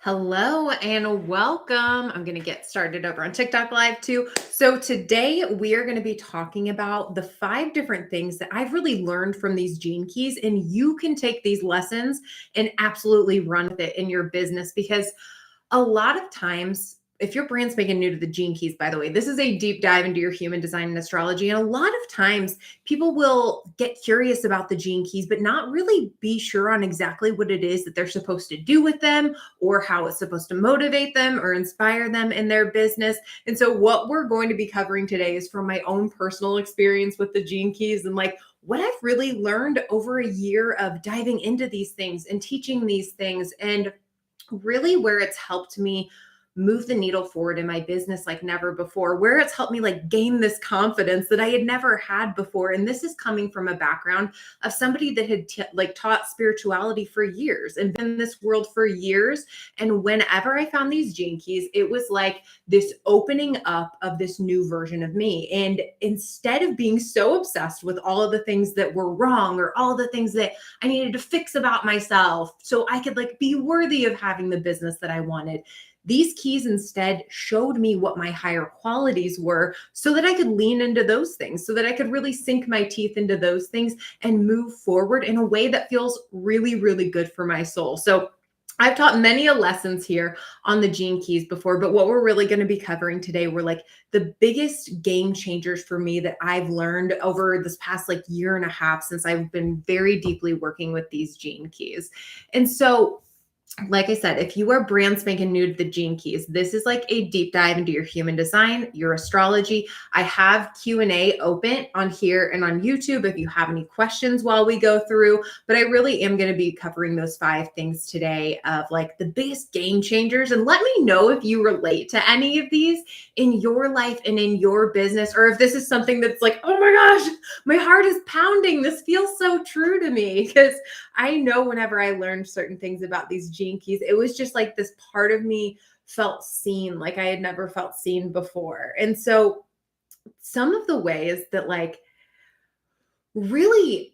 Hello and welcome. I'm going to get started over on TikTok Live too. So, today we are going to be talking about the 5 different things that I've really learned from these gene keys, and you can take these lessons and absolutely run with it in your business because a lot of times, if your brand spanking new to the gene keys, by the way, this is a deep dive into your human design and astrology. And a lot of times people will get curious about the gene keys, but not really be sure on exactly what it is that they're supposed to do with them or how it's supposed to motivate them or inspire them in their business. And so, what we're going to be covering today is from my own personal experience with the gene keys and like what I've really learned over a year of diving into these things and teaching these things, and really where it's helped me move the needle forward in my business like never before, where it's helped me like gain this confidence that I had never had before. And this is coming from a background of somebody that had taught spirituality for years and been in this world for years. And whenever I found these gene keys, it was like this opening up of this new version of me. And instead of being so obsessed with all of the things that were wrong or all the things that I needed to fix about myself so I could like be worthy of having the business that I wanted, these keys instead showed me what my higher qualities were so that I could lean into those things, so that I could really sink my teeth into those things and move forward in a way that feels really, really good for my soul. So I've taught many lessons here on the gene keys before, but what we're really going to be covering today were like the biggest game changers for me that I've learned over this past like year and a half since I've been very deeply working with these gene keys. And so, like I said, if you are brand spanking new to the gene keys, this is like a deep dive into your human design, your astrology. I have Q&A open on here and on YouTube if you have any questions while we go through, but I really am going to be covering those 5 things today of like the biggest game changers. And let me know if you relate to any of these in your life and in your business, or if this is something that's like, oh my gosh, my heart is pounding. This feels so true to me, because I know whenever I learned certain things about these gene keys, it was just like this part of me felt seen like I had never felt seen before. And so some of the ways that like really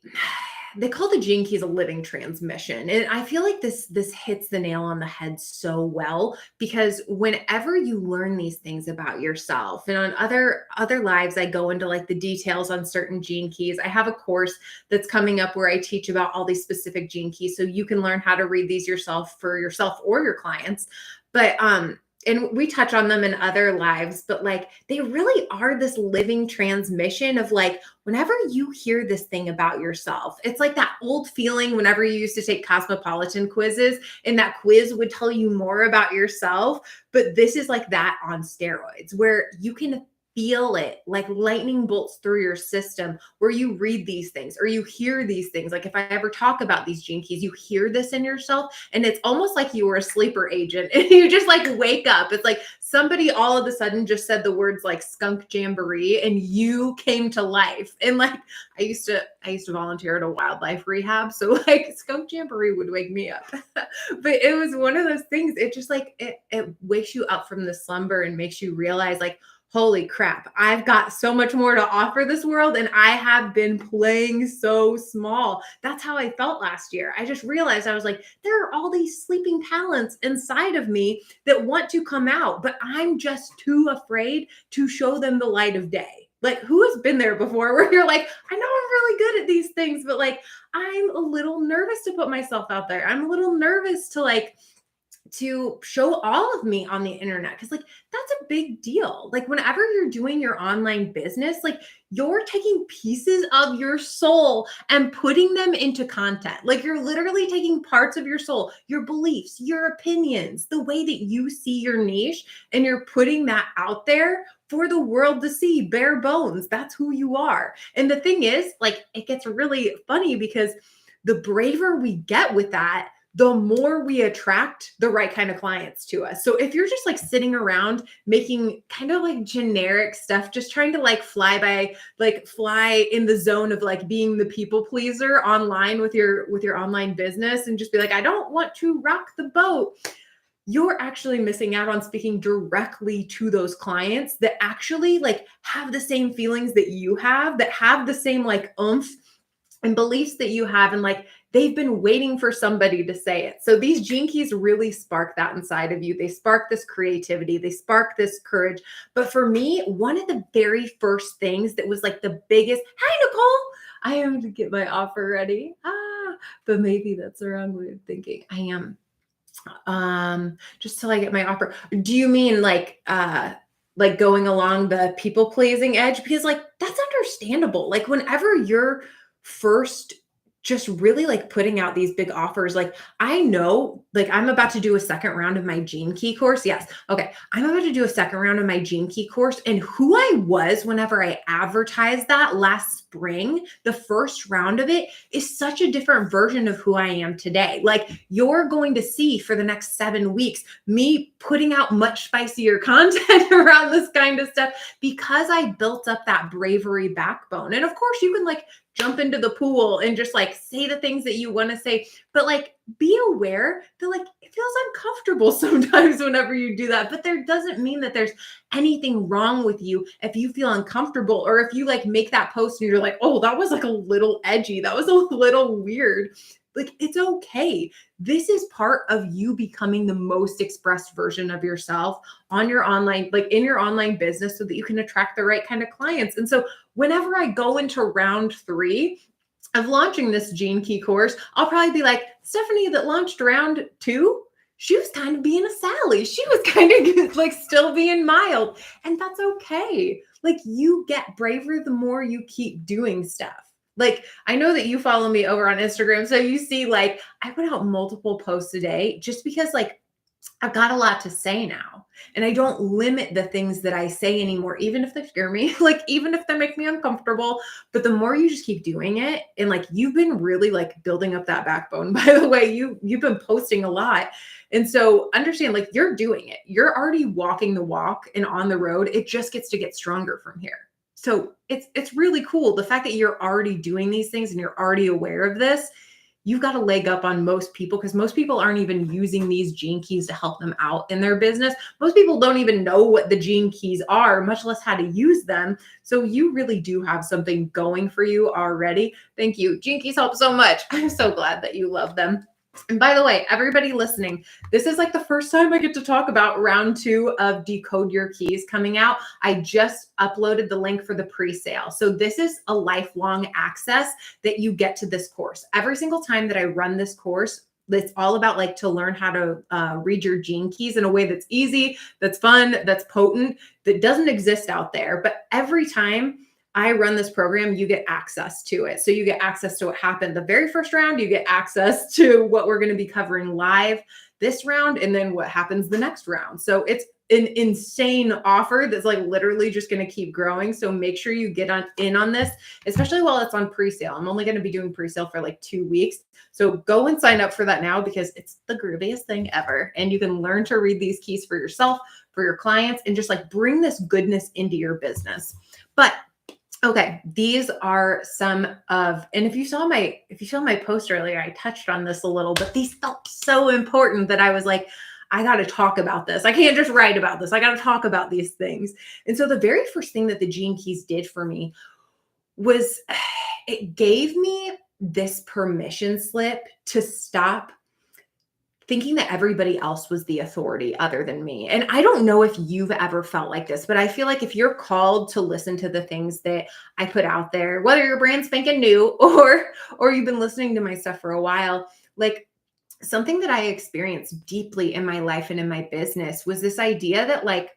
they call the gene keys a living transmission, and I feel like this hits the nail on the head so well, because whenever you learn these things about yourself, and on other lives I go into like the details on certain gene keys. I have a course that's coming up where I teach about all these specific gene keys so you can learn how to read these yourself for yourself or your clients. But and we touch on them in other lives, but like they really are this living transmission of like whenever you hear this thing about yourself, it's like that old feeling whenever you used to take cosmopolitan quizzes and that quiz would tell you more about yourself. But this is like that on steroids, where you can feel it like lightning bolts through your system, where you read these things or you hear these things. Like if I ever talk about these gene keys, you hear this in yourself, and it's almost like you were a sleeper agent and you just like wake up. It's like somebody all of a sudden just said the words like skunk jamboree and you came to life. And like I used to volunteer at a wildlife rehab, so like skunk jamboree would wake me up. But it was one of those things. It just like it wakes you up from the slumber and makes you realize like, holy crap, I've got so much more to offer this world, and I have been playing so small. That's how I felt last year. I just realized I was like, there are all these sleeping talents inside of me that want to come out, but I'm just too afraid to show them the light of day. Like, who has been there before where you're like, I know I'm really good at these things, but like, I'm a little nervous to put myself out there. I'm a little nervous to like, to show all of me on the internet, because like that's a big deal. Like whenever you're doing your online business, like you're taking pieces of your soul and putting them into content. Like you're literally taking parts of your soul, your beliefs, your opinions, the way that you see your niche, and you're putting that out there for the world to see. Bare bones, that's who you are. And the thing is, like, it gets really funny because the braver we get with that, the more we attract the right kind of clients to us. So if you're just like sitting around making kind of like generic stuff, just trying to like fly by, like fly in the zone of like being the people pleaser online with your online business, and just be like, I don't want to rock the boat, you're actually missing out on speaking directly to those clients that actually like have the same feelings that you have, that have the same like oomph and beliefs that you have, and like they've been waiting for somebody to say it. So these Gene Keys really spark that inside of you. They spark this creativity, they spark this courage. But for me, one of the very first things that was like the biggest, hi, Nicole, I am to get my offer ready. But maybe that's the wrong way of thinking. I am. Just till I get my offer. Do you mean like going along the people pleasing edge? Because like that's understandable. Like whenever you're first just really like putting out these big offers, like I know like I'm about to do a second round of my Gene Key course. Yes. Okay. I'm about to do a second round of my Gene Key course. And who I was whenever I advertised that last spring, the first round of it is such a different version of who I am today. Like you're going to see for the next 7 weeks me putting out much spicier content around this kind of stuff because I built up that bravery backbone. And of course, you can like jump into the pool and just like say the things that you want to say, but like be aware that like it feels uncomfortable sometimes whenever you do that. But there doesn't mean that there's anything wrong with you if you feel uncomfortable or if you like make that post and you're like, oh, that was like a little edgy. That was a little weird. Like it's okay. This is part of you becoming the most expressed version of yourself on your online, like in your online business so that you can attract the right kind of clients. And so whenever I go into round 3 of launching this Gene Key course, I'll probably be like, Stephanie that launched round 2, she was kind of being a Sally. She was kind of like still being mild. And that's okay. Like you get braver the more you keep doing stuff. Like I know that you follow me over on Instagram. So you see like I put out multiple posts a day just because like I've got a lot to say now. And I don't limit the things that I say anymore, even if they scare me, like even if they make me uncomfortable. But the more you just keep doing it, and like you've been really like building up that backbone. By the way, you've been posting a lot. And so understand like you're doing it. You're already walking the walk and on the road. It just gets to get stronger from here. So it's really cool. The fact that you're already doing these things and you're already aware of this, you've got a leg up on most people because most people aren't even using these Gene Keys to help them out in their business. Most people don't even know what the Gene Keys are, much less how to use them. So you really do have something going for you already. Thank you. Gene Keys help so much. I'm so glad that you love them. And by the way, everybody listening, this is like the first time I get to talk about round 2 of Decode Your Keys coming out. I just uploaded the link for the pre-sale. So this is a lifelong access that you get to this course. Every single time that I run this course, it's all about like to learn how to read your Gene Keys in a way that's easy, that's fun, that's potent, that doesn't exist out there. But every time I run this program, you get access to it. So you get access to what happened the very first round, you get access to what we're going to be covering live this round, and then what happens the next round. So it's an insane offer that's like literally just going to keep growing. So make sure you get in on this, especially while it's on pre-sale. I'm only going to be doing pre-sale for like 2 weeks. So go and sign up for that now because it's the grooviest thing ever. And you can learn to read these keys for yourself, for your clients, and just like bring this goodness into your business. But okay, these are some of, and if you saw my post earlier, I touched on this a little, but these felt so important that I was like, I got to talk about this. I can't just write about this. I got to talk about these things. And so the very first thing that the Gene Keys did for me was it gave me this permission slip to stop thinking that everybody else was the authority other than me. And I don't know if you've ever felt like this, but I feel like if you're called to listen to the things that I put out there, whether you're brand spanking new or you've been listening to my stuff for a while, like something that I experienced deeply in my life and in my business was this idea that like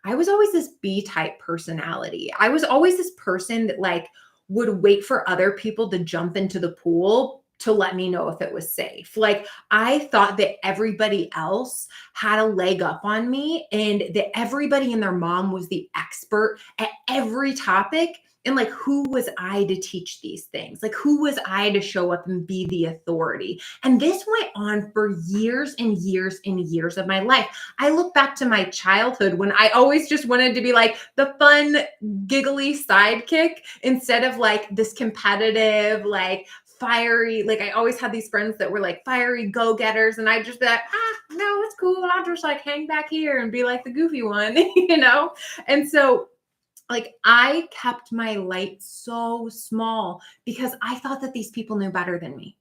I was always this B-type personality. I was always this person that like would wait for other people to jump into the pool to let me know if it was safe. Like I thought that everybody else had a leg up on me and that everybody and their mom was the expert at every topic. And like, who was I to teach these things? Like, who was I to show up and be the authority? And this went on for years and years and years of my life. I look back to my childhood when I always just wanted to be like the fun, giggly sidekick instead of like this competitive, like fiery, like I always had these friends that were like fiery go-getters. And I'd just be like, no, it's cool. I'll just like hang back here and be like the goofy one, you know? And so like I kept my light so small because I thought that these people knew better than me.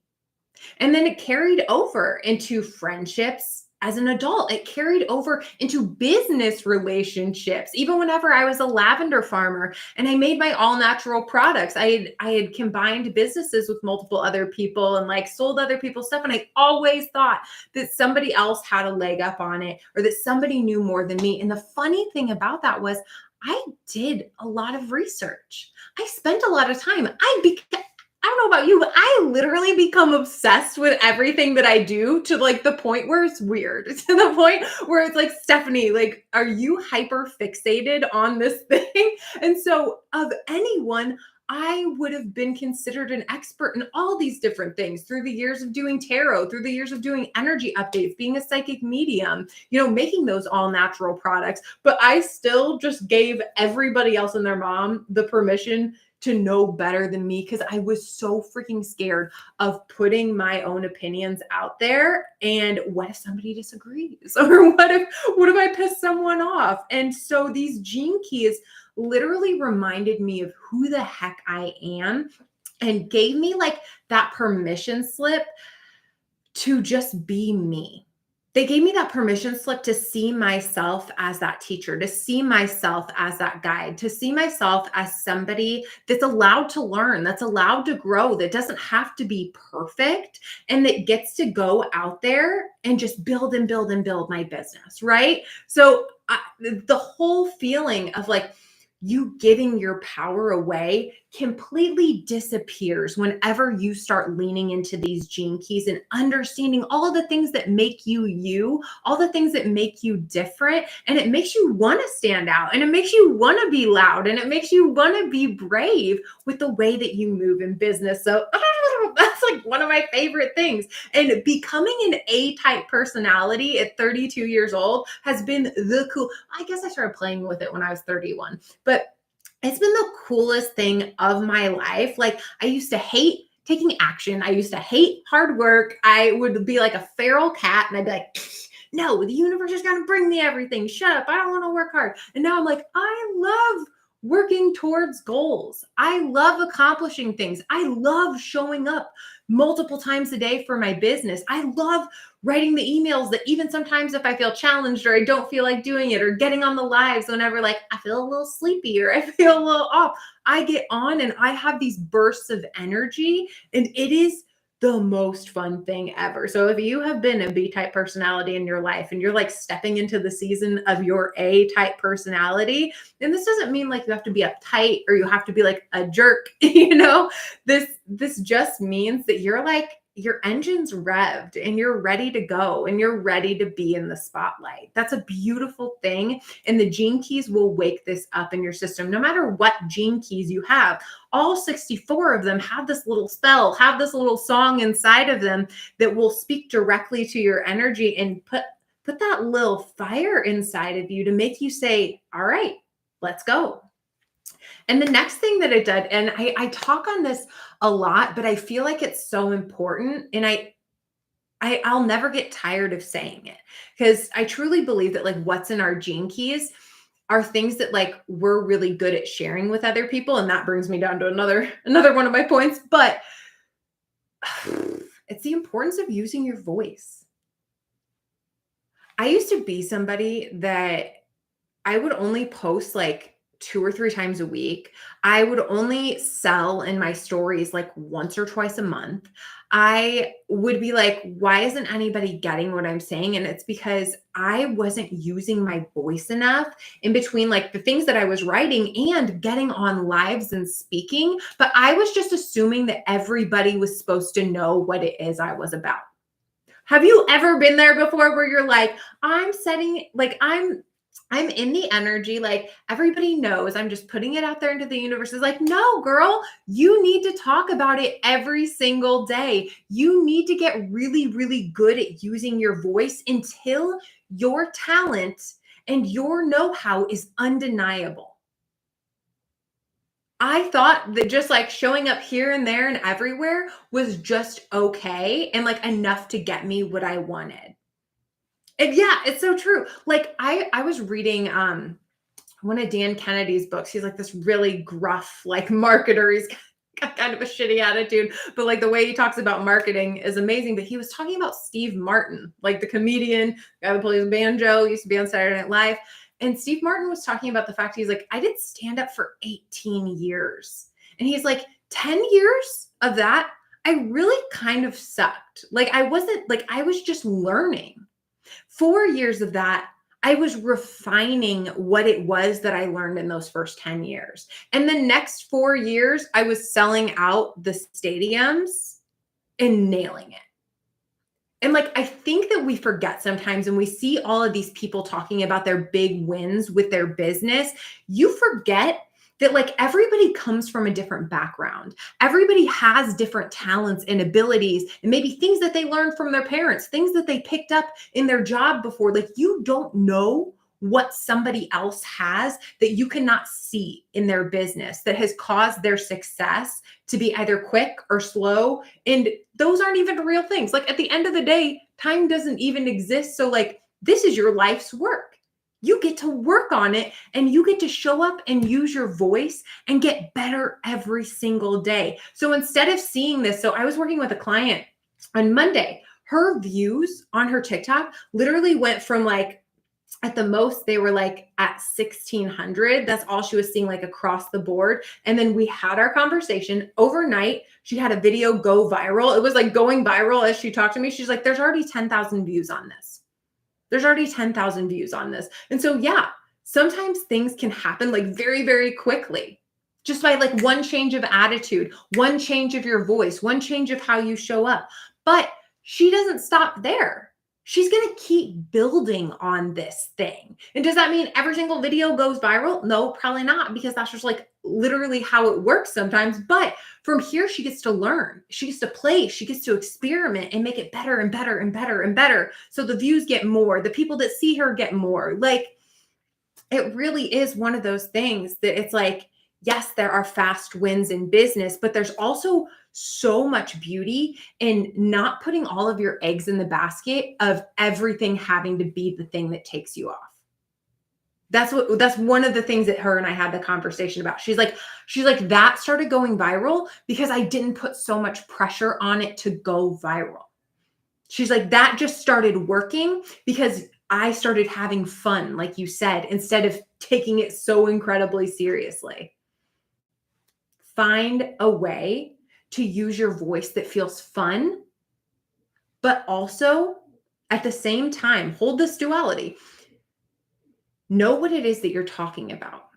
And then it carried over into friendships as an adult. It carried over into business relationships. Even whenever I was a lavender farmer and I made my all natural products, I had combined businesses with multiple other people and like sold other people's stuff. And I always thought that somebody else had a leg up on it or that somebody knew more than me. And the funny thing about that was I did a lot of research. I spent a lot of time. I don't know about you, but I literally become obsessed with everything that I do to like the point where it's weird, to the point where it's like, Stephanie, like, are you hyper fixated on this thing? And so, of anyone, I would have been considered an expert in all these different things through the years of doing tarot, through the years of doing energy updates, being a psychic medium, making those all natural products. But I still just gave everybody else and their mom the permission to know better than me because I was so freaking scared of putting my own opinions out there. And what if somebody disagrees? Or what if I piss someone off? And so these gene keys literally reminded me of who the heck I am and gave me like that permission slip to just be me. They gave me that permission slip to see myself as that teacher, to see myself as that guide, to see myself as somebody that's allowed to learn, that's allowed to grow, that doesn't have to be perfect, and that gets to go out there and just build and build and build my business, right? So the whole feeling of like, you giving your power away completely disappears whenever you start leaning into these gene keys and understanding all of the things that make you, all the things that make you different. And it makes you want to stand out and it makes you want to be loud and it makes you want to be brave with the way that you move in business. So that's like one of my favorite things. And becoming an A-type personality at 32 years old has been the cool. I guess I started playing with it when I was 31, but it's been the coolest thing of my life. Like I used to hate taking action. I used to hate hard work. I would be like a feral cat and I'd be like, no, the universe is going to bring me everything. Shut up. I don't want to work hard. And now I'm like, I love working towards goals. I love accomplishing things. I love showing up multiple times a day for my business. I love writing the emails that even sometimes if I feel challenged or I don't feel like doing it or getting on the lives whenever like I feel a little sleepy or I feel a little off, I get on and I have these bursts of energy and it is the most fun thing ever. So if you have been a B-type personality in your life and you're like stepping into the season of your A-type personality, and this doesn't mean like you have to be uptight or you have to be like a jerk, this just means that you're like your engine's revved and you're ready to go and you're ready to be in the spotlight. That's a beautiful thing. And the gene keys will wake this up in your system. No matter what gene keys you have, all 64 of them have this little spell, have this little song inside of them that will speak directly to your energy and put that little fire inside of you to make you say, all right, let's go. And the next thing that it did, and I talk on this a lot, but I feel like it's so important. And I'll never get tired of saying it because I truly believe that like what's in our gene keys are things that like we're really good at sharing with other people. And that brings me down to another one of my points, but it's the importance of using your voice. I used to be somebody that I would only post like 2 or 3 times a week. I would only sell in my stories like once or twice a month. I would be like, why isn't anybody getting what I'm saying? And it's because I wasn't using my voice enough in between like the things that I was writing and getting on lives and speaking. But I was just assuming that everybody was supposed to know what it is I was about. Have you ever been there before where you're like, I'm in the energy, like everybody knows I'm just putting it out there into the universe. It's like, no, girl, you need to talk about it every single day. You need to get really, really good at using your voice until your talent and your know-how is undeniable. I thought that just like showing up here and there and everywhere was just okay and like enough to get me what I wanted. And yeah, it's so true. Like I was reading one of Dan Kennedy's books. He's like this really gruff, like marketer. He's got kind of a shitty attitude, but like the way he talks about marketing is amazing. But he was talking about Steve Martin, like the comedian, guy that plays banjo, used to be on Saturday Night Live. And Steve Martin was talking about the fact he's like, I did stand up for 18 years. And he's like, 10 years of that, I really kind of sucked. Like I wasn't like, I was just learning. 4 years of that, I was refining what it was that I learned in those first 10 years. And the next 4 years, I was selling out the stadiums and nailing it. And like, I think that we forget sometimes when we see all of these people talking about their big wins with their business, you forget that like everybody comes from a different background. Everybody has different talents and abilities and maybe things that they learned from their parents, things that they picked up in their job before. Like you don't know what somebody else has that you cannot see in their business that has caused their success to be either quick or slow. And those aren't even real things. Like at the end of the day, time doesn't even exist. So like this is your life's work. You get to work on it and you get to show up and use your voice and get better every single day. So instead of seeing this, so I was working with a client on Monday, her views on her TikTok literally went from like, at the most, they were like at 1,600. That's all she was seeing like across the board. And then we had our conversation overnight. She had a video go viral. It was like going viral as she talked to me. She's like, there's already 10,000 views on this. There's already 10,000 views on this. And so, yeah, sometimes things can happen like very, very quickly just by like one change of attitude, one change of your voice, one change of how you show up. But she doesn't stop there. She's going to keep building on this thing. And does that mean every single video goes viral? No, probably not, because that's just like literally how it works sometimes. But from here, she gets to learn. She gets to play. She gets to experiment and make it better and better and better and better. So the views get more. The people that see her get more. Like it really is one of those things that it's like, yes, there are fast wins in business, but there's also so much beauty in not putting all of your eggs in the basket of everything having to be the thing that takes you off. That's one of the things that her and I had the conversation about. She's like, that started going viral because I didn't put so much pressure on it to go viral. She's like, that just started working because I started having fun, like you said, instead of taking it so incredibly seriously. Find a way to use your voice that feels fun, but also at the same time, hold this duality. Know what it is that you're talking about.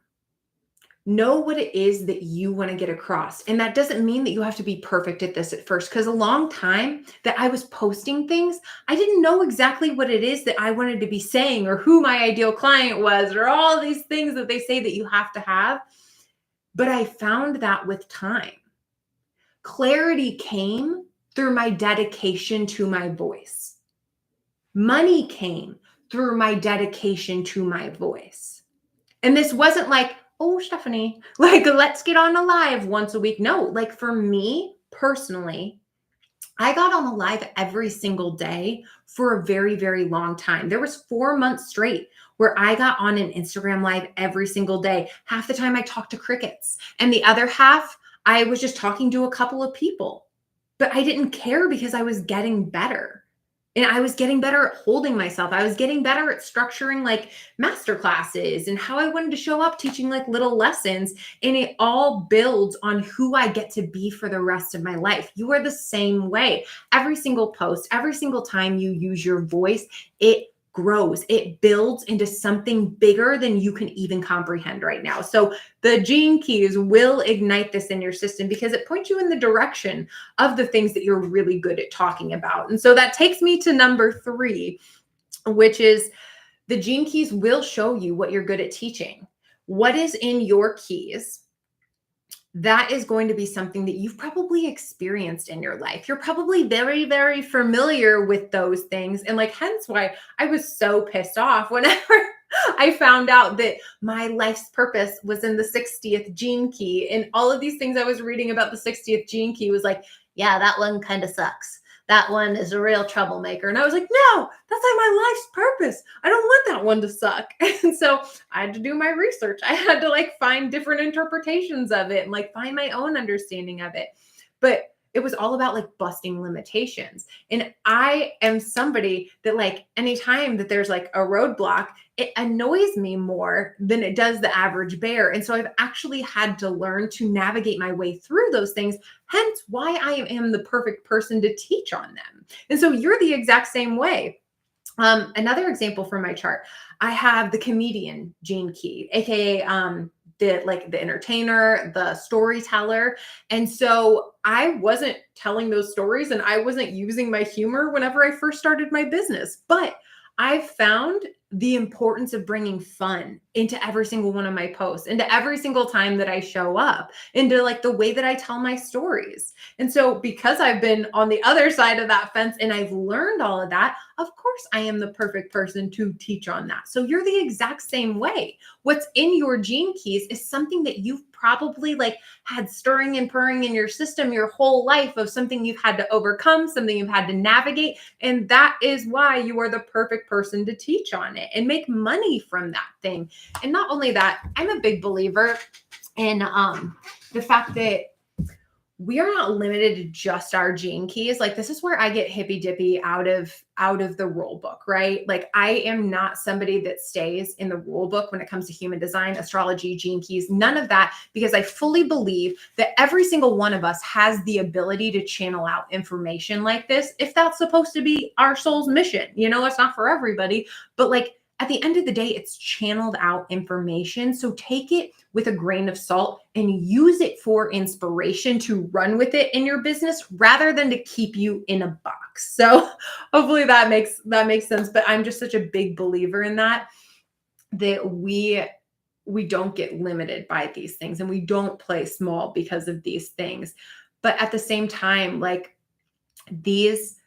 Know what it is that you want to get across. And that doesn't mean that you have to be perfect at this at first, because a long time that I was posting things, I didn't know exactly what it is that I wanted to be saying or who my ideal client was or all these things that they say that you have to have. But I found that with time. Clarity came through my dedication to my voice. Money came through my dedication to my voice. And this wasn't like, oh, Stephanie, like, let's get on a live once a week. No, like for me personally, I got on a live every single day for a very, very long time. There was 4 months straight where I got on an Instagram live every single day. Half the time I talked to crickets and the other half I was just talking to a couple of people, but I didn't care because I was getting better. And I was getting better at holding myself. I was getting better at structuring like masterclasses and how I wanted to show up teaching like little lessons. And it all builds on who I get to be for the rest of my life. You are the same way. Every single post, every single time you use your voice, it grows, it builds into something bigger than you can even comprehend right now. So the Gene Keys will ignite this in your system because it points you in the direction of the things that you're really good at talking about. And so that takes me to number 3, which is the Gene Keys will show you what you're good at teaching. What is in your keys? That is going to be something that you've probably experienced in your life. You're probably very, very familiar with those things. And like, hence why I was so pissed off whenever I found out that my life's purpose was in the 60th gene key. And all of these things I was reading about the 60th gene key was like, yeah, that one kind of sucks. That one is a real troublemaker. And I was like, no, that's like my life's purpose. I don't want that one to suck. And so I had to do my research. I had to like find different interpretations of it and like find my own understanding of it. But it was all about like busting limitations. And I am somebody that like anytime that there's like a roadblock, it annoys me more than it does the average bear. And so I've actually had to learn to navigate my way through those things, hence why I am the perfect person to teach on them. And so you're the exact same way. Another example from my chart, I have the comedian gene key, aka the entertainer, the storyteller. And so I wasn't telling those stories and I wasn't using my humor whenever I first started my business, but I found the importance of bringing fun into every single one of my posts, into every single time that I show up, into like the way that I tell my stories. And so because I've been on the other side of that fence and I've learned all of that, of course I am the perfect person to teach on that. So you're the exact same way. What's in your gene keys is something that you've probably like had stirring and purring in your system your whole life, of something you've had to overcome, something you've had to navigate. And that is why you are the perfect person to teach on it and make money from that thing. And not only that, I'm a big believer in the fact that we are not limited to just our gene keys. Like this is where I get hippy dippy out of the rule book, right? Like I am not somebody that stays in the rule book when it comes to human design, astrology, gene keys, none of that, because I fully believe that every single one of us has the ability to channel out information like this, if that's supposed to be our soul's mission. You know, it's not for everybody, but like at the end of the day, it's channeled out information. So take it with a grain of salt and use it for inspiration to run with it in your business rather than to keep you in a box. So hopefully that makes sense. But I'm just such a big believer in that we don't get limited by these things and we don't play small because of these things. But at the same time, like these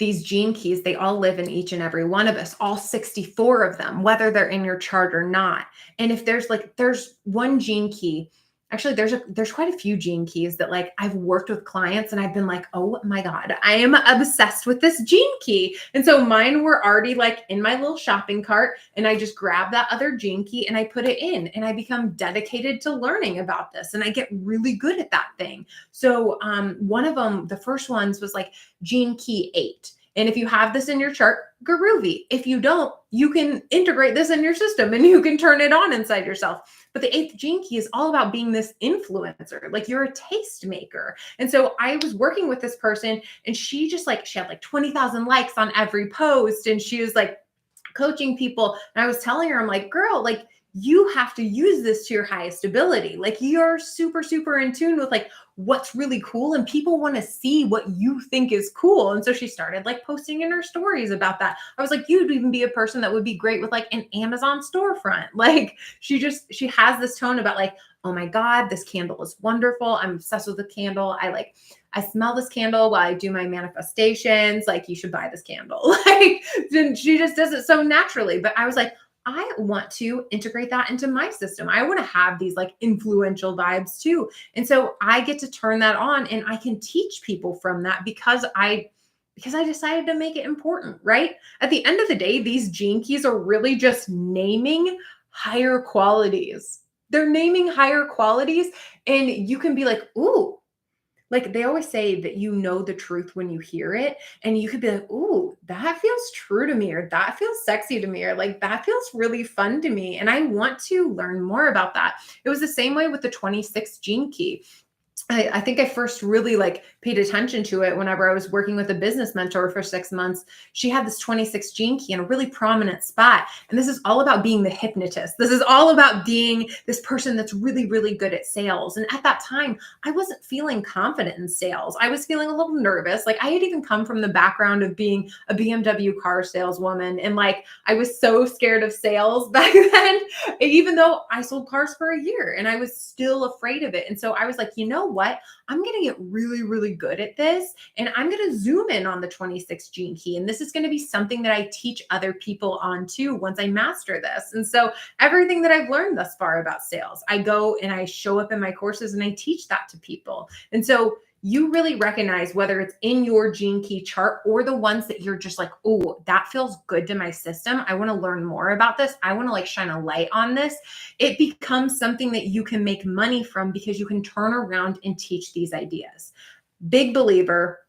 gene keys, they all live in each and every one of us, all 64 of them, whether they're in your chart or not. And if there's one gene key, actually there's quite a few gene keys that like I've worked with clients and I've been like, oh my God, I am obsessed with this gene key. And so mine were already like in my little shopping cart and I just grab that other gene key and I put it in and I become dedicated to learning about this and I get really good at that thing. So one of them, the first ones was like gene key 8. And if you have this in your chart, groovy. If you don't, you can integrate this in your system and you can turn it on inside yourself. But the 8th gene key is all about being this influencer. Like you're a taste maker. And so I was working with this person and she had like 20,000 likes on every post. And she was like coaching people. And I was telling her, I'm like, girl, like you have to use this to your highest ability. Like you're super, super in tune with like what's really cool and people want to see what you think is cool. And so she started like posting in her stories about that. I was like, you'd even be a person that would be great with like an Amazon storefront. Like she has this tone about like, oh my God, this candle is wonderful. I'm obsessed with the candle. I smell this candle while I do my manifestations. Like you should buy this candle. Like she just does it so naturally. But I was like, I want to integrate that into my system. I want to have these like influential vibes too. And so I get to turn that on and I can teach people from that because I decided to make it important, right? At the end of the day, these gene keys are really just naming higher qualities. They're naming higher qualities and you can be like, ooh, like they always say that you know the truth when you hear it and you could be like, ooh, that feels true to me or that feels sexy to me or like that feels really fun to me. And I want to learn more about that. It was the same way with the 26 gene key. I think I first really like paid attention to it whenever I was working with a business mentor for 6 months. She had this 26 gene key in a really prominent spot. And this is all about being the hypnotist. This is all about being this person that's really, really good at sales. And at that time, I wasn't feeling confident in sales. I was feeling a little nervous. Like I had even come from the background of being a BMW car saleswoman. And like, I was so scared of sales back then, even though I sold cars for a year and I was still afraid of it. And so I was like, you know what? I'm going to get really, really good at this. And I'm going to zoom in on the 26 gene key. And this is going to be something that I teach other people on too, once I master this. And so everything that I've learned thus far about sales, I go and I show up in my courses and I teach that to people. And so you really recognize whether it's in your gene key chart or the ones that you're just like, oh, that feels good to my system. I want to learn more about this. I want to like shine a light on this. It becomes something that you can make money from because you can turn around and teach these ideas. Big believer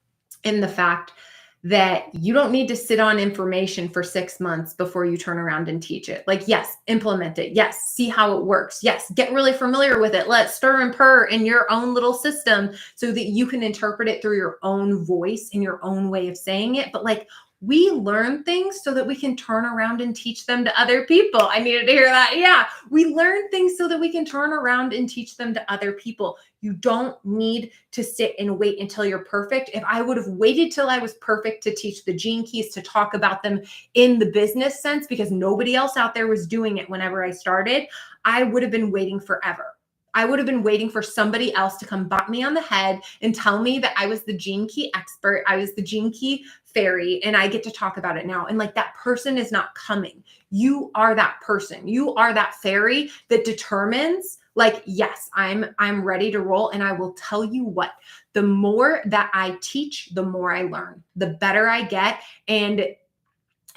in the fact that you don't need to sit on information for 6 months before you turn around and teach it. Like, yes, implement it. Yes, see how it works. Yes, get really familiar with it. Let stir and purr in your own little system so that you can interpret it through your own voice and your own way of saying it. But like, we learn things so that we can turn around and teach them to other people. I needed to hear that. Yeah, we learn things so that we can turn around and teach them to other people. You don't need to sit and wait until you're perfect. If I would have waited till I was perfect to teach the gene keys, to talk about them in the business sense, because nobody else out there was doing it whenever I started, I would have been waiting forever. I would have been waiting for somebody else to come bop me on the head and tell me that I was the gene key expert. I was the gene key fairy, and I get to talk about it now. And like, that person is not coming. You are that person. You are that fairy that determines, like, yes, I'm ready to roll. And I will tell you what, the more that I teach, the more I learn, the better I get. And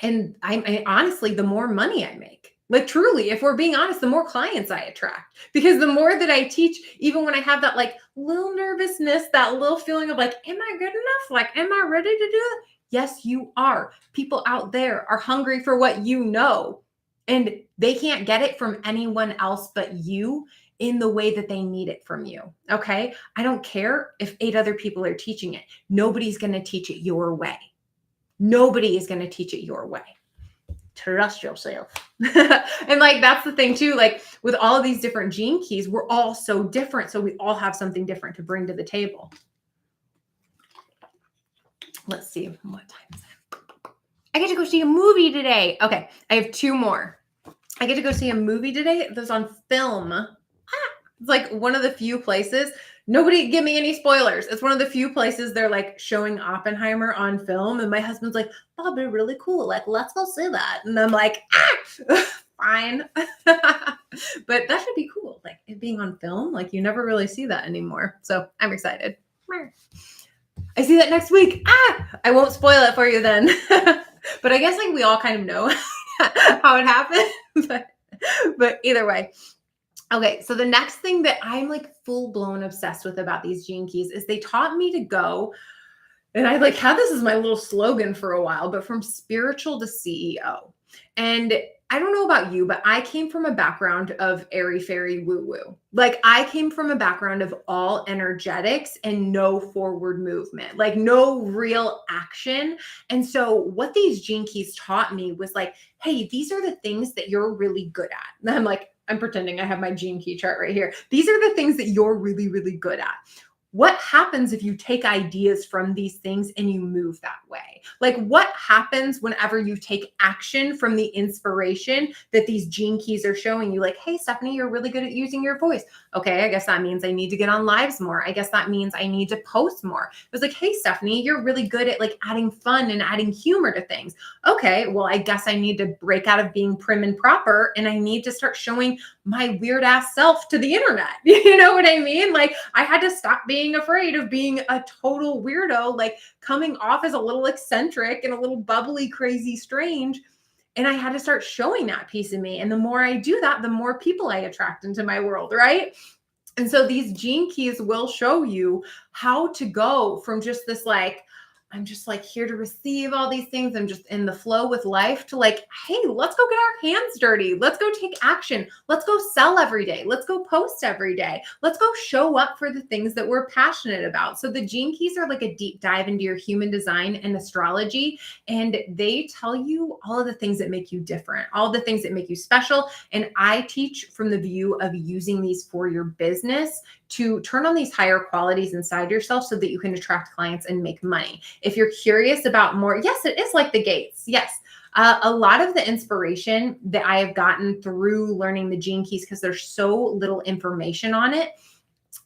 I honestly, the more money I make. Like, truly, if we're being honest, the more clients I attract, because the more that I teach, even when I have that like little nervousness, that little feeling of like, am I good enough? Like, am I ready to do it? Yes, you are. People out there are hungry for what you know, and they can't get it from anyone else but you in the way that they need it from you. Okay. I don't care if 8 other people are teaching it. Nobody's going to teach it your way. Nobody is going to teach it your way. Trust yourself. And like, that's the thing too, like with all of these different gene keys, we're all so different. So we all have something different to bring to the table. Let's see, what time is it? I get to go see a movie today. Okay, I have 2 more. I get to go see a movie today that's on film. It's like one of the few places. Nobody give me any spoilers. It's one of the few places they're like showing Oppenheimer on film. And my husband's like, that'll be really cool. Like, let's go see that. And I'm like, fine. But that should be cool. Like, it being on film, like you never really see that anymore. So I'm excited. I see that next week. I won't spoil it for you then. But I guess like we all kind of know how it happened. But either way. Okay, so the next thing that I'm like full blown obsessed with about these gene keys is they taught me to go, and I like had this as my little slogan for a while, but from spiritual to CEO. And I don't know about you, but I came from a background of airy fairy woo woo. Like, I came from a background of all energetics and no forward movement, like no real action. And so what these gene keys taught me was like, hey, these are the things that you're really good at. And I'm like, I'm pretending I have my gene key chart right here. These are the things that you're really, really good at. What happens if you take ideas from these things and you move that way? Like, what happens whenever you take action from the inspiration that these gene keys are showing you? Like, hey, Stephanie, you're really good at using your voice. Okay, I guess that means I need to get on lives more. I guess that means I need to post more. It was like, hey, Stephanie, you're really good at like adding fun and adding humor to things. Okay, well, I guess I need to break out of being prim and proper, and I need to start showing my weird ass self to the internet. You know what I mean? Like, I had to stop being afraid of being a total weirdo, like coming off as a little eccentric and a little bubbly, crazy, strange. And I had to start showing that piece of me. And the more I do that, the more people I attract into my world, right? And so these gene keys will show you how to go from just this like, I'm just like here to receive all these things. I'm just in the flow with life to like, hey, let's go get our hands dirty. Let's go take action. Let's go sell every day. Let's go post every day. Let's go show up for the things that we're passionate about. So the gene keys are like a deep dive into your human design and astrology. And they tell you all of the things that make you different, all the things that make you special. And I teach from the view of using these for your business to turn on these higher qualities inside yourself so that you can attract clients and make money. If you're curious about more, yes, it is like the gates. Yes. A lot of the inspiration that I have gotten through learning the gene keys, because there's so little information on it,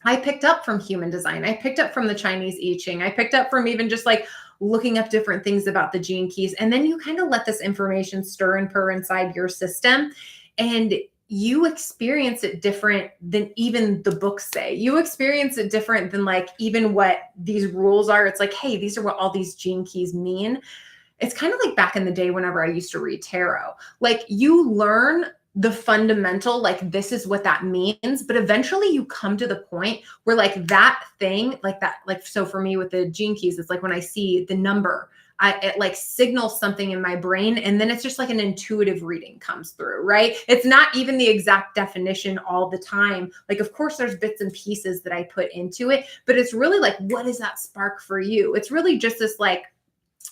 I picked up from human design. I picked up from the Chinese I Ching. I picked up from even just like looking up different things about the gene keys. And then you kind of let this information stir and purr inside your system. And you experience it different than even the books say. You experience it different than like even what these rules are. It's like, hey, these are what all these gene keys mean. It's kind of like back in the day whenever I used to read tarot. Like you learn the fundamental, like this is what that means, but eventually you come to the point where like that thing, like that, like so for me with the gene keys, it's like when I see the number, it like signals something in my brain, and then it's just like an intuitive reading comes through, right? It's not even the exact definition all the time. Like, of course, there's bits and pieces that I put into it, but it's really like, what is that spark for you? It's really just this like,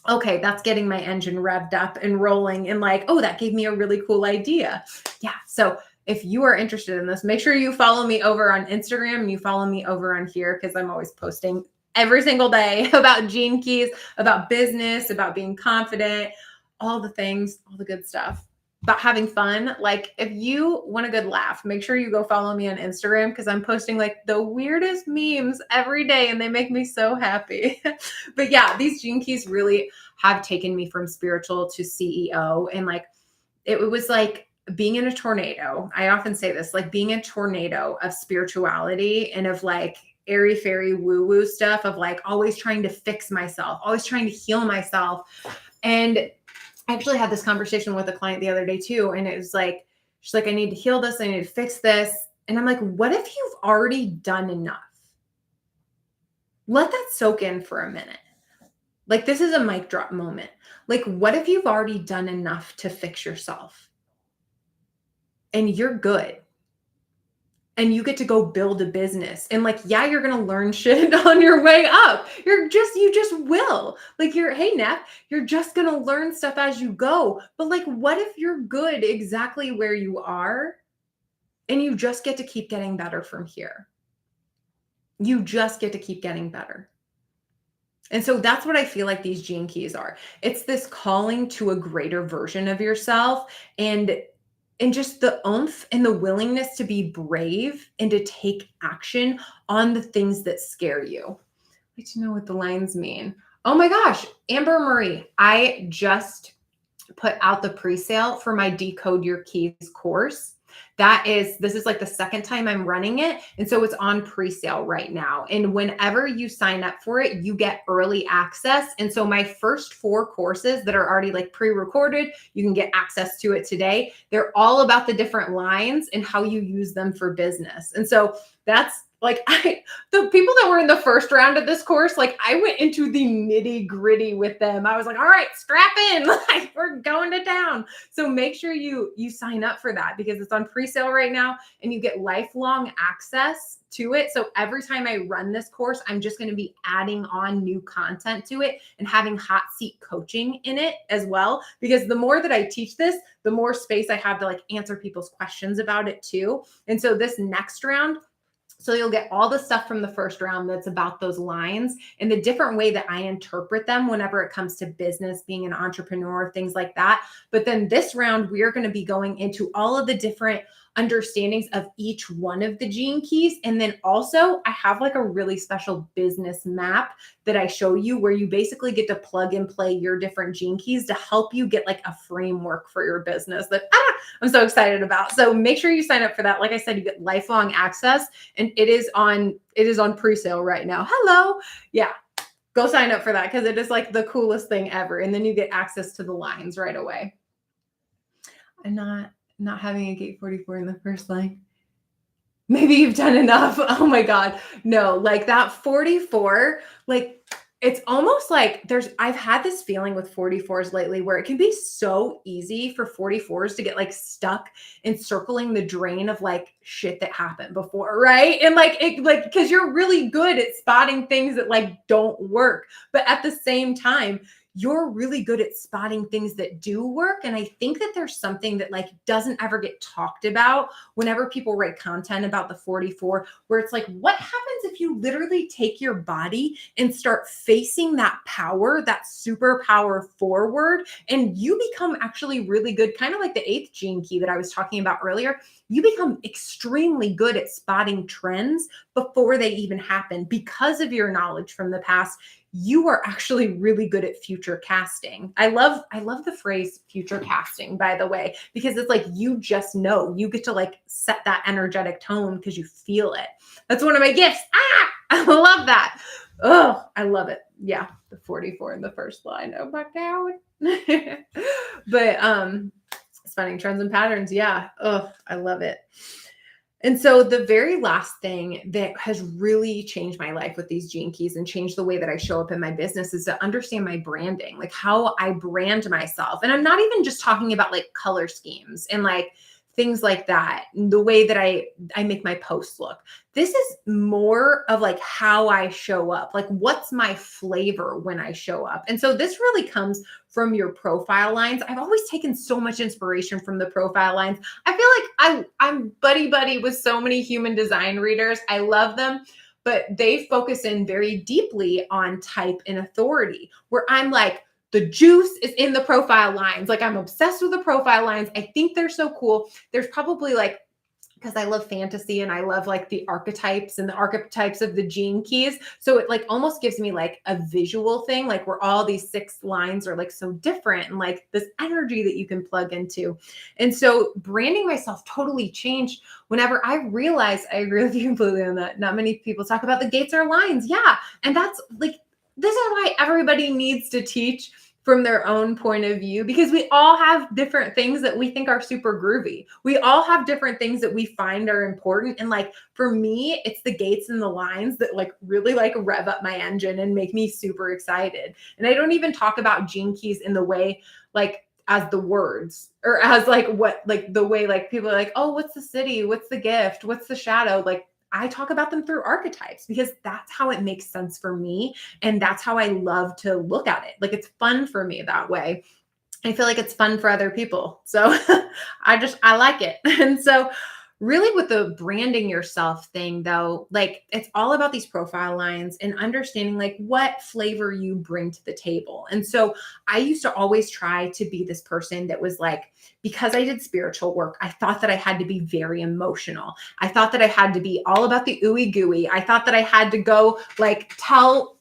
okay, that's getting my engine revved up and rolling, and like, oh, that gave me a really cool idea. Yeah. So if you are interested in this, make sure you follow me over on Instagram and you follow me over on here, because I'm always posting every single day about gene keys, about business, about being confident, all the things, all the good stuff. About having fun. Like if you want a good laugh, make sure you go follow me on Instagram, because I'm posting like the weirdest memes every day and they make me so happy. But yeah, these gene keys really have taken me from spiritual to CEO. And like it was like being in a tornado. I often say this, like being a tornado of spirituality and of like airy fairy woo woo stuff, of like always trying to fix myself, always trying to heal myself. And I actually had this conversation with a client the other day too. And it was like, she's like, I need to heal this. I need to fix this. And I'm like, what if you've already done enough? Let that soak in for a minute. Like this is a mic drop moment. Like, what if you've already done enough to fix yourself? And you're good. And you get to go build a business. And like, yeah, you're going to learn shit on your way up. You just will. Like hey, Neff, you're just going to learn stuff as you go. But like, what if you're good exactly where you are and you just get to keep getting better from here? You just get to keep getting better. And so that's what I feel like these gene keys are. It's this calling to a greater version of yourself, and just the oomph and the willingness to be brave and to take action on the things that scare you. Like to know what the lines mean. Oh my gosh, Amber Marie, I just put out the pre-sale for my Decode Your Keys course. This is like the second time I'm running it. And so it's on pre-sale right now. And whenever you sign up for it, you get early access. And so my first 4 courses that are already like pre-recorded, you can get access to it today. They're all about the different lines and how you use them for business. And so that's like the people that were in the first round of this course, like I went into the nitty gritty with them. I was like, all right, strap in, like we're going to town. So make sure you sign up for that, because it's on pre-sale right now and you get lifelong access to it. So every time I run this course, I'm just going to be adding on new content to it and having hot seat coaching in it as well. Because the more that I teach this, the more space I have to like answer people's questions about it too. And so this next round, so you'll get all the stuff from the first round that's about those lines and the different way that I interpret them whenever it comes to business, being an entrepreneur, things like that. But then this round, we are going to be going into all of the different understandings of each one of the gene keys. And then also I have like a really special business map that I show you, where you basically get to plug and play your different gene keys to help you get like a framework for your business that I'm so excited about. So make sure you sign up for that. Like I said, you get lifelong access, and it is on pre-sale right now. Hello. Yeah. Go sign up for that, because it is like the coolest thing ever. And then you get access to the lines right away. I'm not having a gate 44 in the first line. Maybe you've done enough. Oh my God. No, like that 44, like it's almost like I've had this feeling with 44s lately where it can be so easy for 44s to get like stuck in circling the drain of like shit that happened before, right? And because you're really good at spotting things that like don't work, but at the same time, you're really good at spotting things that do work. And I think that there's something that like doesn't ever get talked about whenever people write content about the 44, where it's like, what happens if you literally take your body and start facing that power, that superpower forward, and you become actually really good, kind of like the 8th gene key that I was talking about earlier. You become extremely good at spotting trends before they even happen because of your knowledge from the past. you are actually really good at future casting. I love the phrase future casting, by the way, because it's like you just know. You get to like set that energetic tone because you feel it. That's one of my gifts. Ah, I love that. Oh, I love it. Yeah, the 44 in the first line. Oh my God. But spending trends and patterns. Yeah. Oh, I love it. And so the very last thing that has really changed my life with these Gene Keys and changed the way that I show up in my business is to understand my branding, like how I brand myself. And I'm not even just talking about like color schemes and like things like that, the way that I make my posts look. This is more of like how I show up, like what's my flavor when I show up. And so this really comes from your profile lines. I've always taken so much inspiration from the profile lines. I feel like I'm buddy with so many human design readers. I love them, but they focus in very deeply on type and authority, where I'm like, the juice is in the profile lines. Like I'm obsessed with the profile lines. I think they're so cool. There's probably like, because I love fantasy and I love like the archetypes and the archetypes of the Gene Keys. So it like almost gives me like a visual thing, like where all these 6 lines are like so different and like this energy that you can plug into. And so branding myself totally changed whenever I realized, I agree with you completely on that. Not many people talk about the gates or lines. Yeah. And that's like, this is why everybody needs to teach from their own point of view, because we all have different things that we think are super groovy. We all have different things that we find are important. And like, for me, it's the gates and the lines that like really like rev up my engine and make me super excited. And I don't even talk about Gene Keys in the way like as the words or as like what, like the way like people are like, oh, what's the city? What's the gift? What's the shadow? Like I talk about them through archetypes because that's how it makes sense for me. And that's how I love to look at it. Like it's fun for me that way. I feel like it's fun for other people. So I like it. And so really with the branding yourself thing though, like it's all about these profile lines and understanding like what flavor you bring to the table. And so I used to always try to be this person that was like, because I did spiritual work, I thought that I had to be very emotional. I thought that I had to be all about the ooey gooey. I thought that I had to go like tell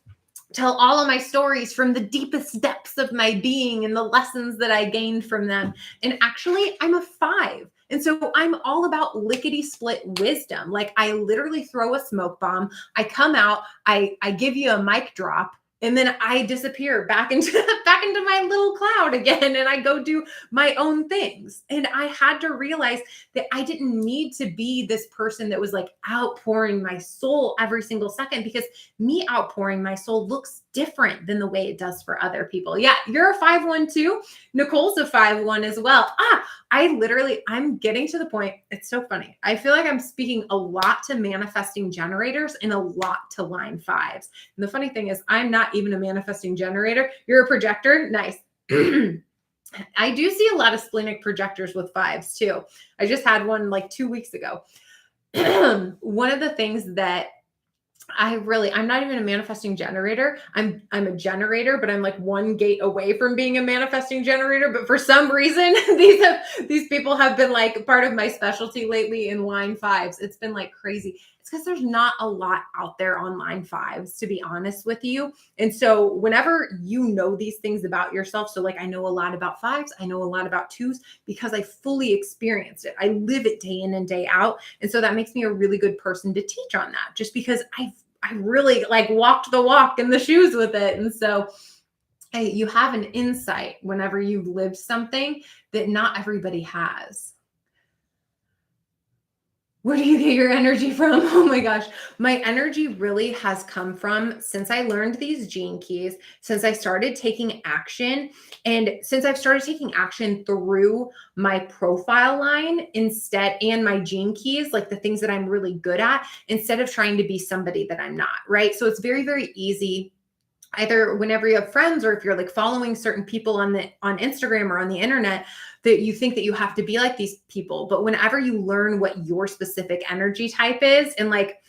all of my stories from the deepest depths of my being and the lessons that I gained from them. And actually, I'm a 5. And so I'm all about lickety split wisdom. Like I literally throw a smoke bomb. I come out, I give you a mic drop, and then I disappear back into my little cloud again. And I go do my own things. And I had to realize that I didn't need to be this person that was like outpouring my soul every single second, because me outpouring my soul looks different than the way it does for other people. Yeah, you're a 5-1 too. Nicole's a 5-1 as well. I'm getting to the point. It's so funny. I feel like I'm speaking a lot to manifesting generators and a lot to line 5s. And the funny thing is, I'm not even a manifesting generator. You're a projector. Nice. I do see a lot of splenic projectors with 5s too. I just had one like 2 weeks ago. One of the things that I'm not even a manifesting generator. I'm a generator, but I'm like one gate away from being a manifesting generator. But for some reason, these people have been like part of my specialty lately in line 5s. It's been like crazy. It's because there's not a lot out there on line 5s, to be honest with you. And so whenever you know these things about yourself, so like I know a lot about 5s, I know a lot about 2s because I fully experienced it. I live it day in and day out. And so that makes me a really good person to teach on that, just because I really like walked the walk in the shoes with it. And so you have an insight whenever you've lived something that not everybody has. Where do you get your energy from? Oh my gosh. My energy really has come from since I learned these Gene Keys, since I started taking action, and since I've started taking action through my profile line instead, and my Gene Keys, like the things that I'm really good at, instead of trying to be somebody that I'm not, right? So it's very, very easy, either whenever you have friends or if you're like following certain people on Instagram or on the internet, that you think that you have to be like these people. But whenever you learn what your specific energy type is and like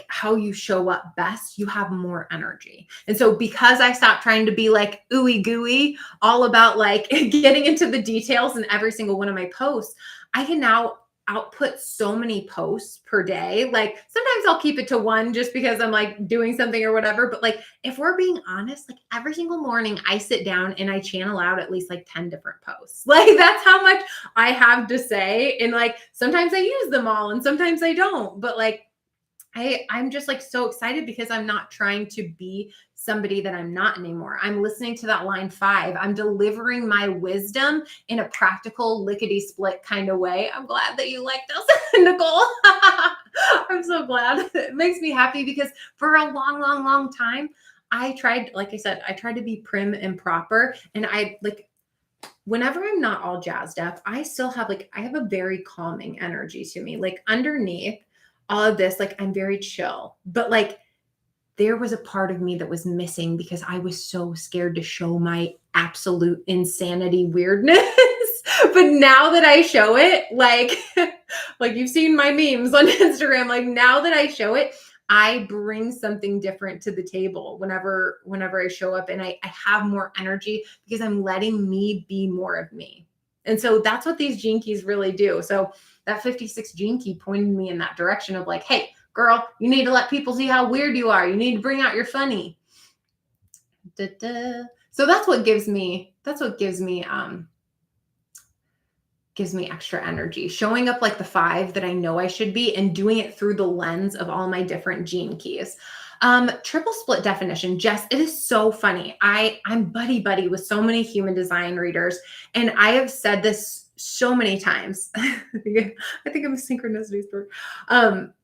how you show up best, you have more energy. And so because I stopped trying to be like ooey gooey, all about like getting into the details in every single one of my posts, I can now output so many posts per day. Like sometimes I'll keep it to one just because I'm like doing something or whatever. But like if we're being honest, like every single morning I sit down and I channel out at least like 10 different posts. Like that's how much I have to say. And like sometimes I use them all and sometimes I don't. But like I'm just like so excited because I'm not trying to be somebody that I'm not anymore. I'm listening to that line 5. I'm delivering my wisdom in a practical, lickety split kind of way. I'm glad that you like this, Nicole. I'm so glad. It makes me happy because for a long, long, long time, I tried, like I said, I tried to be prim and proper. And I like, whenever I'm not all jazzed up, I still have like, I have a very calming energy to me. Like underneath all of this, like I'm very chill, but like there was a part of me that was missing because I was so scared to show my absolute insanity weirdness. But now that I show it, like, like you've seen my memes on Instagram, like now that I show it, I bring something different to the table whenever I show up, and I have more energy because I'm letting me be more of me. And so that's what these gene keys really do. So that 56 gene key pointed me in that direction of like, hey, girl, you need to let people see how weird you are. You need to bring out your funny. Da-da. So that's what gives me extra energy, showing up like the 5 that I know I should be and doing it through the lens of all my different gene keys. Triple split definition, Jess, it is so funny. I'm buddy with so many human design readers, and I have said this so many times. I think I'm a synchronicity story.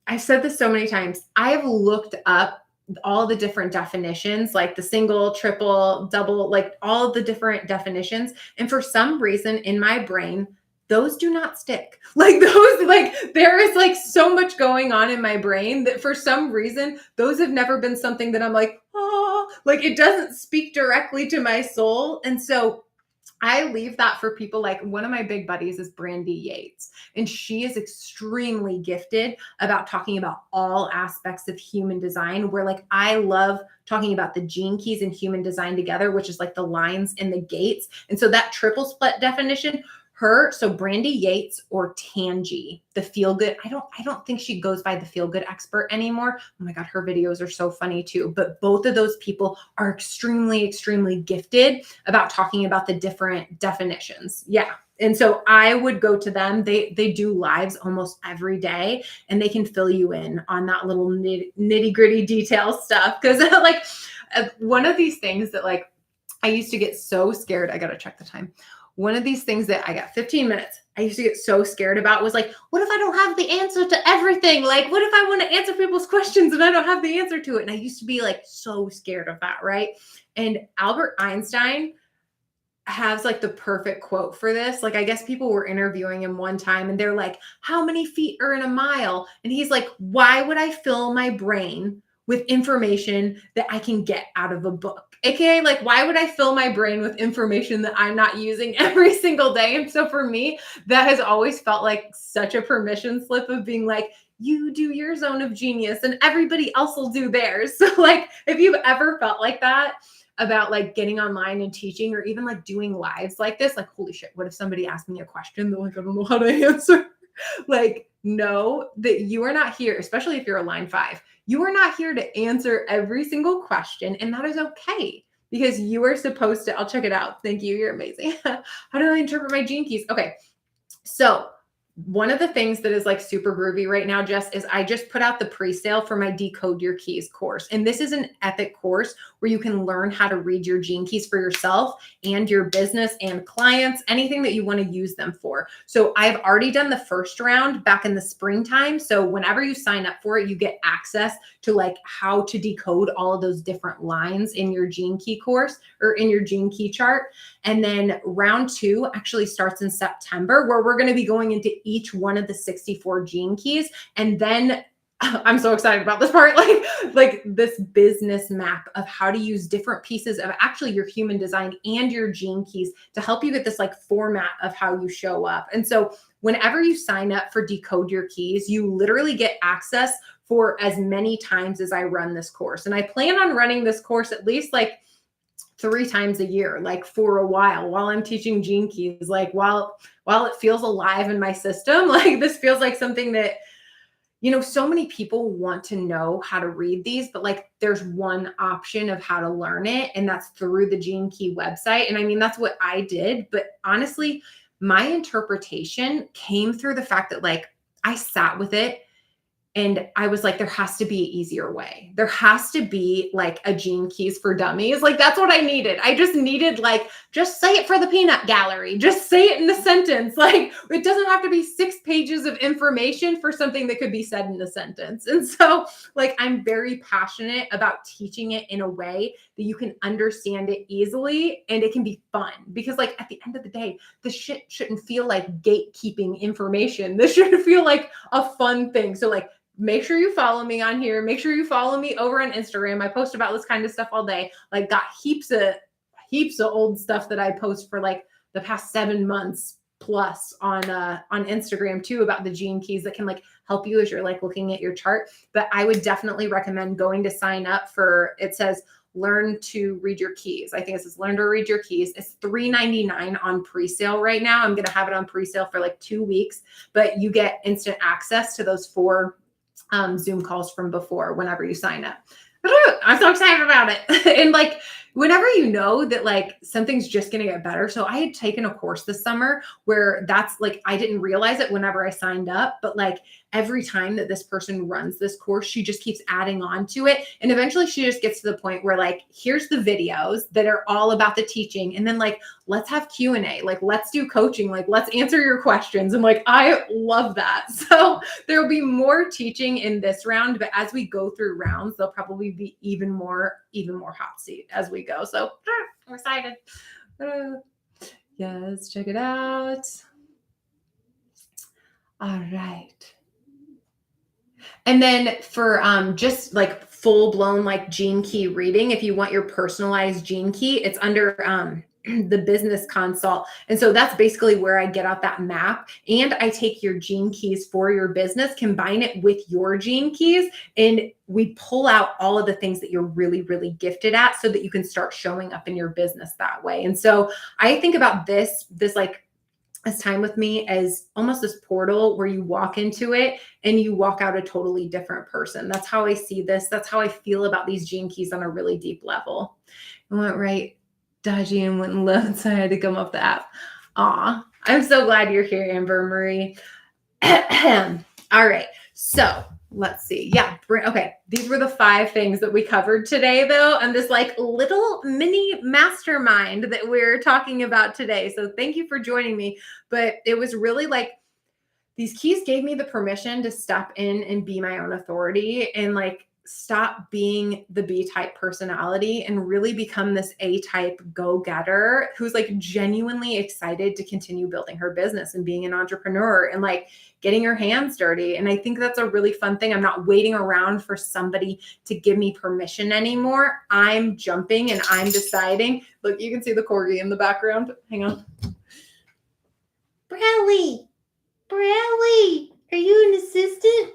I've said this so many times. I have looked up all the different definitions, like the single, triple, double, like all the different definitions. And for some reason in my brain, those do not stick. Like those, like there is like so much going on in my brain that for some reason, those have never been something that I'm like, oh, like it doesn't speak directly to my soul. And so I leave that for people. Like one of my big buddies is Brandy Yates, and she is extremely gifted about talking about all aspects of human design, where like I love talking about the gene keys and human design together, which is like the lines and the gates. And so that triple split definition, so Brandy Yates or Tangi, the feel good. I don't think she goes by the feel good expert anymore. Oh my God, her videos are so funny too. But both of those people are extremely, extremely gifted about talking about the different definitions. Yeah. And so I would go to them. They do lives almost every day, and they can fill you in on that little nitty gritty detail stuff. Cause like one of these things that like, I used to get so scared. I got to check the time. One of these things that I got 15 minutes, I used to get so scared about was like, what if I don't have the answer to everything? Like, what if I want to answer people's questions and I don't have the answer to it? And I used to be like so scared of that, right? And Albert Einstein has like the perfect quote for this. Like, I guess people were interviewing him one time and they're like, how many feet are in a mile? And he's like, why would I fill my brain with information that I can get out of a book? AKA, like, why would I fill my brain with information that I'm not using every single day? And so for me, that has always felt like such a permission slip of being like, you do your zone of genius and everybody else will do theirs. So like, if you've ever felt like that about like getting online and teaching, or even like doing lives like this, like, holy shit, what if somebody asked me a question? They're like, I don't know how to answer. Like, know that you are not here, especially if you're a line 5. You are not here to answer every single question, and that is okay because you are supposed to. I'll check it out. Thank you. You're amazing. How do I interpret my gene keys? Okay. So one of the things that is like super groovy right now, Jess, is I just put out the pre-sale for my Decode Your Keys course. And this is an epic course where you can learn how to read your gene keys for yourself and your business and clients, anything that you want to use them for. So I've already done the first round back in the springtime. So whenever you sign up for it, you get access to like how to decode all of those different lines in your gene key course or in your gene key chart. And then round 2 actually starts in September, where we're going to be going into each one of the 64 gene keys. And then I'm so excited about this part, like this business map of how to use different pieces of actually your human design and your gene keys to help you get this like format of how you show up. And so whenever you sign up for Decode Your Keys, you literally get access for as many times as I run this course. And I plan on running this course at least like 3 times a year, like for a while I'm teaching Gene Keys, like while it feels alive in my system, like this feels like something that, so many people want to know how to read these, but like there's one option of how to learn it, and that's through the Gene Key website. And I mean, that's what I did. But honestly, my interpretation came through the fact that like I sat with it and I was like, there has to be an easier way. There has to be like a Gene Keys for Dummies. Like that's what I needed. I just needed like, just say it for the peanut gallery. Just say it in the sentence. Like it doesn't have to be 6 pages of information for something that could be said in a sentence. And so like, I'm very passionate about teaching it in a way that you can understand it easily and it can be fun, because like at the end of the day, this shit shouldn't feel like gatekeeping information. This should feel like a fun thing. So like, make sure you follow me on here. Make sure you follow me over on Instagram. I post about this kind of stuff all day. Like got heaps of old stuff that I post for like the past 7 months plus on Instagram too, about the Gene Keys that can like help you as you're like looking at your chart. But I would definitely recommend going to sign up for, it says learn to read your keys. I think it says learn to read your keys. It's $3.99 on pre-sale right now. I'm going to have it on pre-sale for like 2 weeks, but you get instant access to those 4 Zoom calls from before whenever you sign up. I'm so excited about it. And like, whenever you know that like something's just going to get better. So I had taken a course this summer where that's like, I didn't realize it whenever I signed up, but like every time that this person runs this course, she just keeps adding on to it. And eventually she just gets to the point where like, here's the videos that are all about the teaching. And then like, let's have Q&A, like, let's do coaching, like, let's answer your questions. And like, I love that. So there will be more teaching in this round, but as we go through rounds, there'll probably be even more hot seat as we go. So I'm excited. Yes, check it out. All right. And then for just like full blown like Gene Key reading, if you want your personalized Gene Key, it's under the business consult. And so that's basically where I get out that map, and I take your Gene Keys for your business, combine it with your Gene Keys, and we pull out all of the things that you're really, really gifted at so that you can start showing up in your business that way. And so I think about this like this time with me as almost this portal where you walk into it and you walk out a totally different person. That's how I see this. That's how I feel about these Gene Keys on a really deep level. I went right dodgy and wouldn't load, so I had to come off the app. Aw, I'm so glad you're here, Amber Marie. All right, so let's see. Yeah, okay. These were the 5 things that we covered today, though, and this like little mini mastermind that we're talking about today. So thank you for joining me. But it was really like these keys gave me the permission to step in and be my own authority and like stop being the B-type personality and really become this A-type go-getter who's like genuinely excited to continue building her business and being an entrepreneur and like getting her hands dirty. And I think that's a really fun thing. I'm not waiting around for somebody to give me permission anymore. I'm jumping and I'm deciding. Look, you can see the corgi in the background. Hang on. Bradley, are you an assistant?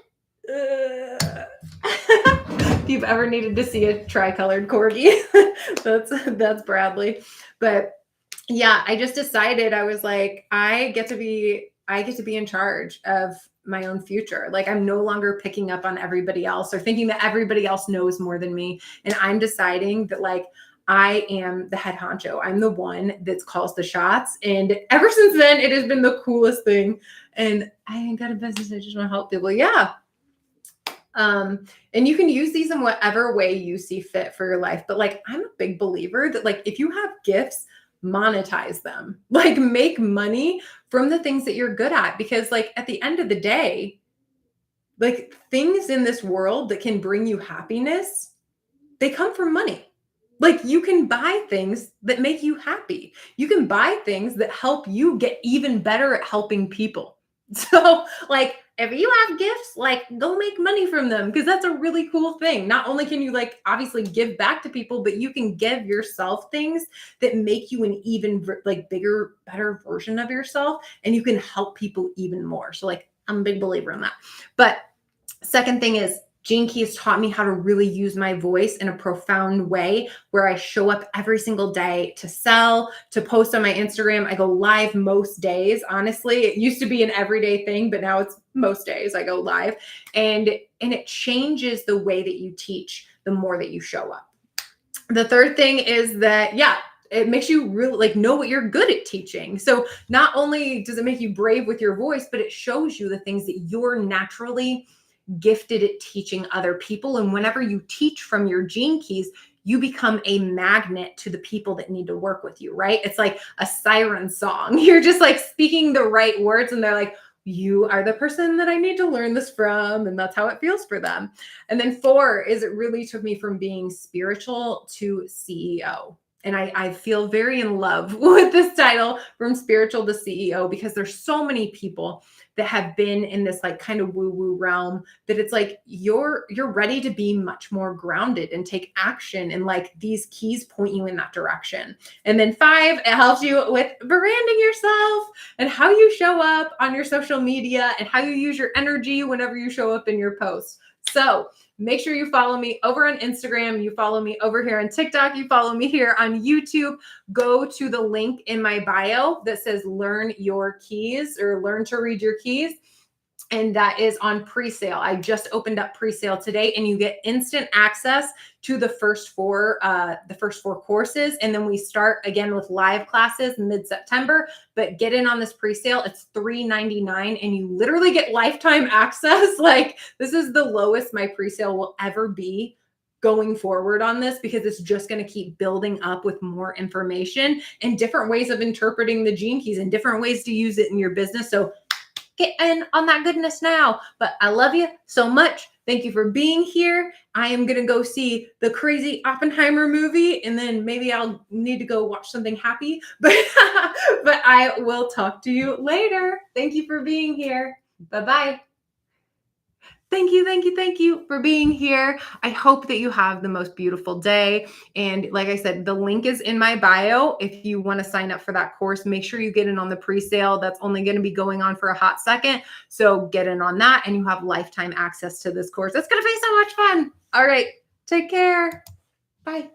If you've ever needed to see a tricolored corgi, that's Bradley. But yeah, I just decided, I was like, I get to be in charge of my own future. Like I'm no longer picking up on everybody else or thinking that everybody else knows more than me. And I'm deciding that like I am the head honcho. I'm the one that calls the shots. And ever since then, it has been the coolest thing. And I ain't got a business. I just want to help people. Yeah. And you can use these in whatever way you see fit for your life. But like, I'm a big believer that like, if you have gifts, monetize them, like make money from the things that you're good at. Because like at the end of the day, like things in this world that can bring you happiness, they come from money. Like you can buy things that make you happy. You can buy things that help you get even better at helping people. So like if you have gifts, like go make money from them, because that's a really cool thing. Not only can you like obviously give back to people, but you can give yourself things that make you an even like bigger, better version of yourself, and you can help people even more. So like I'm a big believer in that. But second thing is Gene Keys taught me how to really use my voice in a profound way where I show up every single day to sell, to post on my Instagram. I go live most days. Honestly, it used to be an everyday thing, but now it's most days I go live. And it changes the way that you teach the more that you show up. The third thing is that, yeah, it makes you really like know what you're good at teaching. So not only does it make you brave with your voice, but it shows you the things that you're naturally gifted at teaching other people. And whenever you teach from your gene keys, you become a magnet to the people that need to work with you, right? It's like a siren song. You're just like speaking the right words, and they're like, you are the person that I need to learn this from. And that's how it feels for them. And then 4 is it really took me from being spiritual to CEO. And I feel very in love with this title, from spiritual to CEO, because there's so many people that have been in this like kind of woo-woo realm that it's like you're ready to be much more grounded and take action, and like these keys point you in that direction. And then 5, it helps you with branding yourself and how you show up on your social media and how you use your energy whenever you show up in your posts. So make sure you follow me over on Instagram. You follow me over here on TikTok. You follow me here on YouTube. Go to the link in my bio that says learn your keys or learn to read your keys. And that is on pre-sale. I just opened up pre-sale today, and you get instant access to the first 4 courses. And then we start again with live classes mid-September. But get in on this pre-sale. It's $3.99, and you literally get lifetime access. Like, this is the lowest my pre-sale will ever be going forward on this, because it's just going to keep building up with more information and different ways of interpreting the gene keys and different ways to use it in your business. So get in on that goodness now. But I love you so much. Thank you for being here. I am going to go see the crazy Oppenheimer movie, and then maybe I'll need to go watch something happy. But I will talk to you later. Thank you for being here. Bye-bye. Thank you for being here. I hope that you have the most beautiful day. And like I said, the link is in my bio. If you want to sign up for that course, make sure you get in on the pre-sale. That's only going to be going on for a hot second. So get in on that, and you have lifetime access to this course. It's going to be so much fun. All right. Take care. Bye.